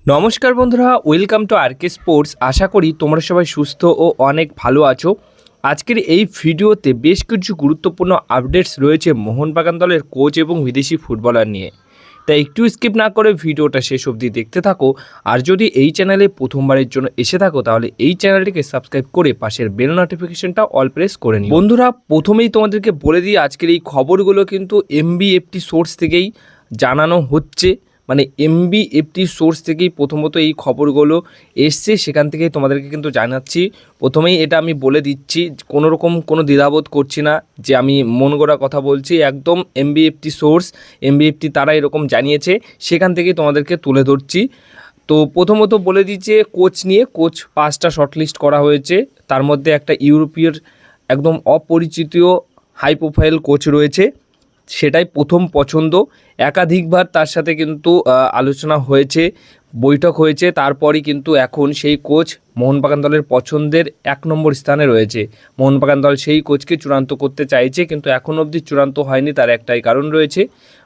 নমস্কার বন্ধুরা, welcome to আরকে sports. আশা করি তোমরা সবাই সুস্থ ও অনেক ভালো আছো। আজকের এই ভিডিওতে বেশ কিছু গুরুত্বপূর্ণ আপডেটস রয়েছে মোহনবাগান দলের কোচ এবং বিদেশি ফুটবলার নিয়ে, তাই একটু স্কিপ না করে ভিডিওটা শেষ অবধি দেখতে থাকো। আর যদি এই চ্যানেলে প্রথমবারের জন্য এসে থাকো তাহলে এই চ্যানেলটিকে সাবস্ক্রাইব করে পাশের বেল নোটিফিকেশনটা অল প্রেস করে নিও। বন্ধুরা, প্রথমেই তোমাদেরকে বলে দিই, আজকের এই খবরগুলো কিন্তু এমবিএফটি সোর্স থেকেই জানানো হচ্ছে। মানে এমবিএফটি সোর্স থেকেই প্রথমত এই খবরগুলো এসছে, সেখান থেকেই তোমাদেরকে কিন্তু জানাচ্ছি। প্রথমেই এটা আমি বলে দিচ্ছি, কোনো রকম কোনো দ্বিধাবোধ করছি না যে আমি মন গড়া কথা বলছি। একদম এমবিএফটি সোর্স, এমবিএফটি তারা এরকম জানিয়েছে, সেখান থেকেই তোমাদেরকে তুলে ধরছি। তো প্রথমত বলে দিচ্ছে, কোচ নিয়ে 5টা শর্টলিস্ট করা হয়েছে। তার মধ্যে একটা ইউরোপীয় একদম অপরিচিত হাই প্রোফাইল কোচ রয়েছে, সেটাই প্রথম পছন্দ। একাধিকবার তার সাথে কিন্তু আলোচনা হয়েছে, বৈঠক হয়েছে, তারপরই কিন্তু এখন সেই কোচ মোহনবাগান দলের পছন্দের 1 নম্বর স্থানে রয়েছে। মোহনবাগান দল সেই কোচকে চূড়ান্ত করতে চাইছে, কিন্তু এখন অবধি চূড়ান্ত হয়নি। তার একটাই কারণ রয়েছে,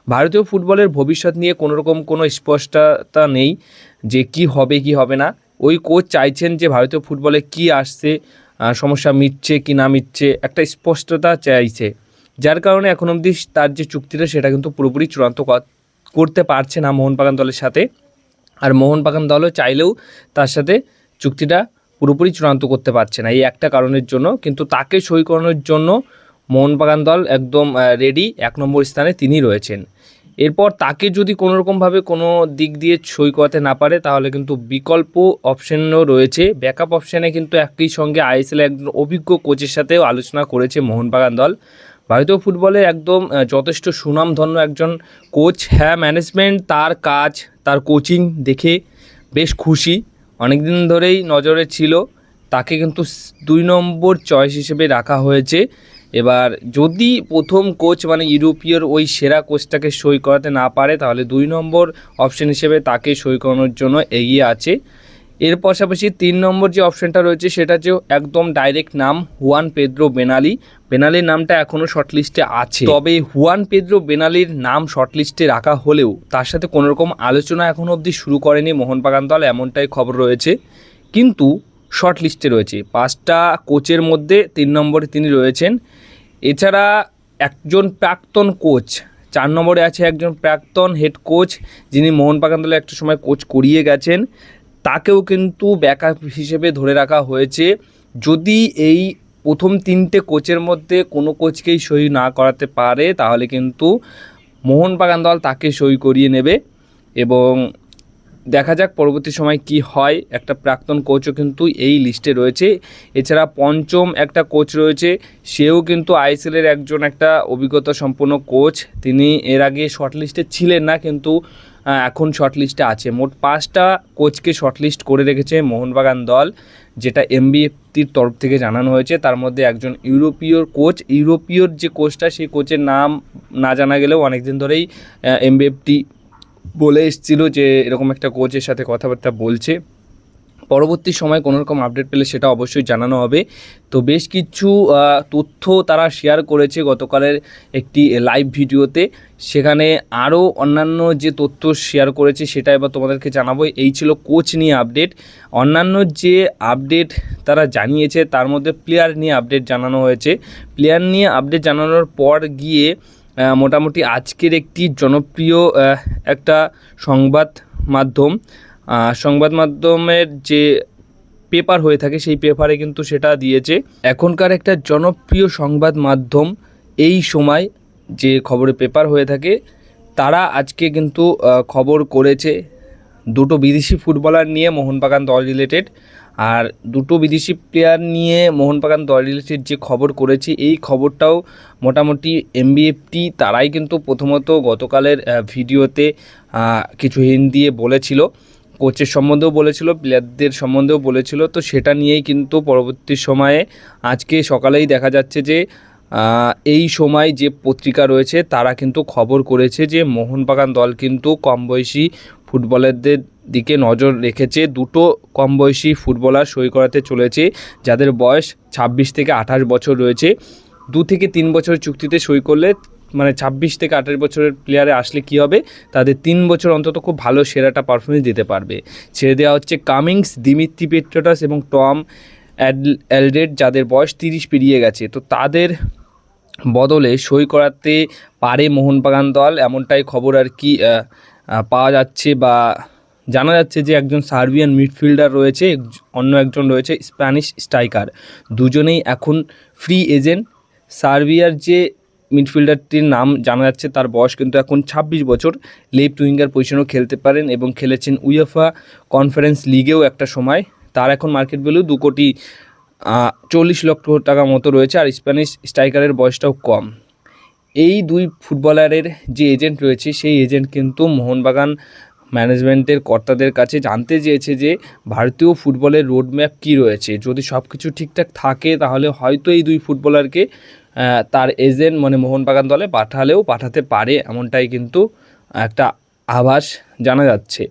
ভারতীয় ফুটবলের ভবিষ্যৎ নিয়ে কোনো স্পষ্টতা নেই যে কি হবে কি হবে না। ওই কোচ চাইছেন যে ভারতীয় ফুটবলে কি আসছে, সমস্যা মিটছে কি না মিটছে, একটা স্পষ্টতা চাইছে। যার কারণে এখন অবধি তার যে চুক্তিটা সেটা কিন্তু পুরোপুরি চূড়ান্ত করতে পারছে না মোহনবাগান দলের সাথে। আর মোহনবাগান দলও চাইলেও তার সাথে চুক্তিটা পুরোপুরি চূড়ান্ত করতে পারছে না, এই একটা কারণের জন্য। কিন্তু তাকে সই করানোর জন্য মোহনবাগান দল একদম রেডি, 1 নম্বর স্থানে তিনি রয়েছেন। এরপর তাকে যদি কোনোরকমভাবে কোনো দিক দিয়ে সই করাতে না পারে, তাহলে কিন্তু বিকল্প অপশানও রয়েছে। ব্যাকআপ অপশানে কিন্তু একই সঙ্গে আইএসএল একজন অভিজ্ঞ কোচের সাথেও আলোচনা করেছে মোহনবাগান দল। ভারতীয় ফুটবলে একদম যথেষ্ট সুনামধন্য একজন কোচ। হ্যাঁ, ম্যানেজমেন্ট তার কাজ, তার কোচিং দেখে বেশ খুশি, অনেক দিন ধরেই নজরে ছিল। তাকে কিন্তু 2 নম্বর চয়েস হিসেবে রাখা হয়েছে। এবার যদি প্রথম কোচ মানে ইউরোপীয় ওই সেরা কোচটাকে সই করাতে না পারে, তাহলে 2 নম্বর অপশন হিসেবে তাকে সই করানোর জন্য এগিয়ে আছে। এর পাশাপাশি 3 নম্বর যে অপশানটা রয়েছে সেটা যে একদম ডাইরেক্ট নাম হুয়ান পেদ্রো বেনালি। বেনালির নামটা এখনও শর্টলিস্টে আছে, তবে হুয়ান পেদ্রো বেনালির নাম শর্টলিস্টে রাখা হলেও তার সাথে কোনোরকম আলোচনা এখনও অবধি শুরু করেনি মোহনবাগান দল, এমনটাই খবর রয়েছে। কিন্তু শর্টলিস্টে রয়েছে 5টা কোচের মধ্যে 3 নম্বরে তিনি রয়েছেন। এছাড়া একজন প্রাক্তন কোচ, 4 নম্বরে আছে একজন প্রাক্তন হেড কোচ, যিনি মোহনবাগান দলে একটা সময় কোচ করিয়ে গেছেন। তাকেও কিন্তু ব্যাকআপ হিসেবে ধরে রাখা হয়েছে। যদি এই প্রথম 3টে কোচের মধ্যে কোনো কোচকেই সই না করাতে পারে, তাহলে কিন্তু মোহনবাগান দল তাকে সই করিয়ে নেবে এবং দেখা যাক পরবর্তী সময় কি হয়। একটা প্রাক্তন কোচও কিন্তু এই লিস্টে রয়েছে। এছাড়া 5ম একটা কোচ রয়েছে, সেও কিন্তু আইএসএলের একজন একটা অভিজ্ঞতা সম্পন্ন কোচ। তিনি এর আগে শর্টলিস্টে ছিলেন না, কিন্তু এখন শর্টলিস্টে আছে। মোট 5টা কোচকে শর্টলিস্ট করে রেখেছে মোহনবাগান দল, যেটা এমবিএফটির তরফ থেকে জানানো হয়েছে। তার মধ্যে একজন ইউরোপীয় কোচ, ইউরোপীয়র যে কোচটা সেই কোচের নাম না জানা গেলেও অনেকদিন ধরেই এমবিএফটি বলে এসেছিল যে এরকম একটা কোচের সাথে কথাবার্তা বলছে। পরবর্তী সময় কোনো রকম আপডেট পেলে সেটা অবশ্যই জানানো হবে। তো বেশ কিছু তথ্য তারা শেয়ার করেছে গতকালের একটি লাইভ ভিডিওতে, সেখানে আরও অন্যান্য যে তথ্য শেয়ার করেছে সেটা এবার তোমাদেরকে জানাবো। এই ছিল কোচ নিয়ে আপডেট। অন্যান্য যে আপডেট তারা জানিয়েছে তার মধ্যে প্লেয়ার নিয়ে আপডেট জানানো হয়েছে। প্লেয়ার নিয়ে আপডেট জানানোর পর গিয়ে মোটামুটি আজকের একটি জনপ্রিয় একটা সংবাদ মাধ্যমের যে পেপার হয়ে থাকে সেই পেপারে কিন্তু সেটা দিয়েছে। এখনকার একটা জনপ্রিয় সংবাদ মাধ্যম এই সময় যে খবরের পেপার হয়ে থাকে, তারা আজকে কিন্তু খবর করেছে 2টো বিদেশি ফুটবলার নিয়ে মোহনবাগান দল রিলেটেড, আর 2টো বিদেশি প্লেয়ার নিয়ে মোহনবাগান দল রিলেটেড যে খবর করেছে, এই খবরটাও মোটামুটি এমবিএফটি তারাই কিন্তু প্রথমত গতকালের ভিডিওতে কিছু হিন্ট দিয়ে বলেছিল। কোচের সম্বন্ধেও বলেছিল, প্লেয়ারদের সম্বন্ধেও বলেছিল। তো সেটা নিয়েই কিন্তু পরবর্তী সময়ে আজকে সকালেই দেখা যাচ্ছে যে এই সময় যে পত্রিকা রয়েছে তারা কিন্তু খবর করেছে যে মোহনবাগান দল কিন্তু কম বয়সী ফুটবলারদের দিকে নজর রেখেছে। 2টো কম বয়সী ফুটবলার সই করাতে চলেছে, যাদের বয়স 26 থেকে 28 বছর রয়েছে। 2 থেকে 3 বছর চুক্তিতে সই করলে মানে 26 থেকে 28 বছরের প্লেয়ারে আসলে কী হবে, তাদের 3 বছর অন্তত খুব ভালো সেরাটা পারফরমেন্স দিতে পারবে। ছেড়ে দেওয়া হচ্ছে কামিংস, দিমিত্রি পেট্রাটাস এবং টম এলডেড, যাদের বয়স 30 পেরিয়ে গেছে। তো তাদের বদলে সই করাতে পারে মোহনবাগান দল, এমনটাই খবর আর কি পাওয়া যাচ্ছে বা জানা যাচ্ছে যে একজন সার্বিয়ান মিডফিল্ডার রয়েছে, অন্য একজন রয়েছে স্প্যানিশ স্ট্রাইকার, দুজনেই এখন ফ্রি এজেন্ট। সার্বিয়ার যে মিডফিল্ডারটির নাম জানা যাচ্ছে তার বয়স কিন্তু এখন 26 বছর, লেফট উইঙ্গার পজিশনেও খেলতে পারেন এবং খেলেছেন উয়েফা কনফারেন্স লিগেও একটা সময়। তার এখন মার্কেট ভ্যালু 2 কোটি 40 লক্ষ টাকা মতো রয়েছে, আর স্প্যানিশ স্ট্রাইকারের বয়সটাও কম। এই দুই ফুটবলারের যে এজেন্ট রয়েছে সেই এজেন্ট কিন্তু মোহনবাগান ম্যানেজমেন্টের কর্তাদের কাছে জানতে চেয়েছে যে ভারতীয় ফুটবলের রোডম্যাপ কী রয়েছে। যদি সব কিছু ঠিকঠাক থাকে তাহলে হয়তো এই দুই ফুটবলারকে তার এজেন্ট মানে মোহনবাগান দলে পাঠাতে পারে, এমনটাই কিন্তু একটা আভাস জানা যাচ্ছে।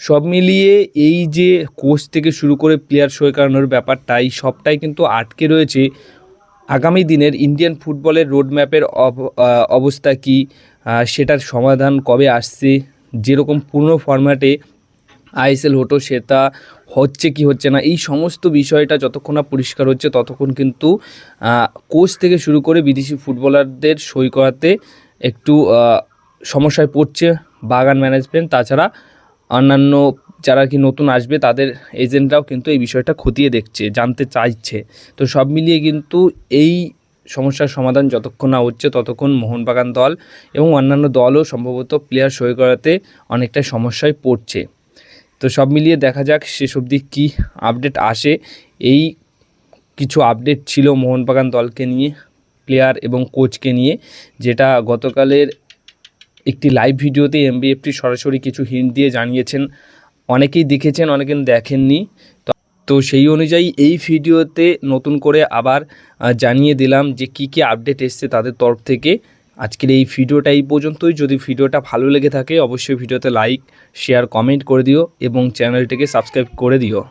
সব মিলিয়ে এই যে কোচ থেকে শুরু করে প্লেয়ার সই করানোর ব্যাপারটাই সবটাই কিন্তু আটকে রয়েছে আগামী দিনের ইন্ডিয়ান ফুটবলের রোডম্যাপের অবস্থা কী, সেটার সমাধান কবে আসছে। যেরকম পুরনো ফরম্যাটে আইএসএল হতো সেটা হচ্ছে কি হচ্ছে না, এই সমস্ত বিষয়টা যতক্ষণ না পরিষ্কার হচ্ছে ততক্ষণ কিন্তু কোচ থেকে শুরু করে বিদেশি ফুটবলারদের সই করাতে একটু সমস্যায় পড়ছে বাগান ম্যানেজমেন্ট। তাছাড়া অন্যান্য যারা কি নতুন আসবে তাদের এজেন্টরাও কিন্তু এই বিষয়টা খতিয়ে দেখছে, জানতে চাইছে। তো সব মিলিয়ে কিন্তু এই সমস্যার সমাধান যতক্ষণ না হচ্ছে ততক্ষণ মোহনবাগান দল এবং অন্যান্য দলও সম্ভবত প্লেয়ার সই করাতে অনেকটা সমস্যায় পড়ছে। তো সব মিলিয়ে দেখা যাক শেষ অবধি কী আপডেট আসে। এই কিছু আপডেট ছিল মোহনবাগান দলকে নিয়ে, প্লেয়ার এবং কোচকে নিয়ে, যেটা গতকালের একটি লাইভ ভিডিওতে এমবিএফটি সরাসরি কিছু হিন্ট দিয়ে জানিয়েছেন। অনেকেই দেখেছেন, অনেকে দেখেননি। তো সেই অনুযায়ী এই ভিডিওতে নতুন করে আবার জানিয়ে দিলাম যে কী কী আপডেট এসছে তাদের তরফ থেকে। আজকের এই ভিডিওটা এই পর্যন্তই। যদি ভিডিওটা ভালো লেগে থাকে অবশ্যই ভিডিওতে লাইক, শেয়ার, কমেন্ট করে দিও এবং চ্যানেলটিকে সাবস্ক্রাইব করে দিও।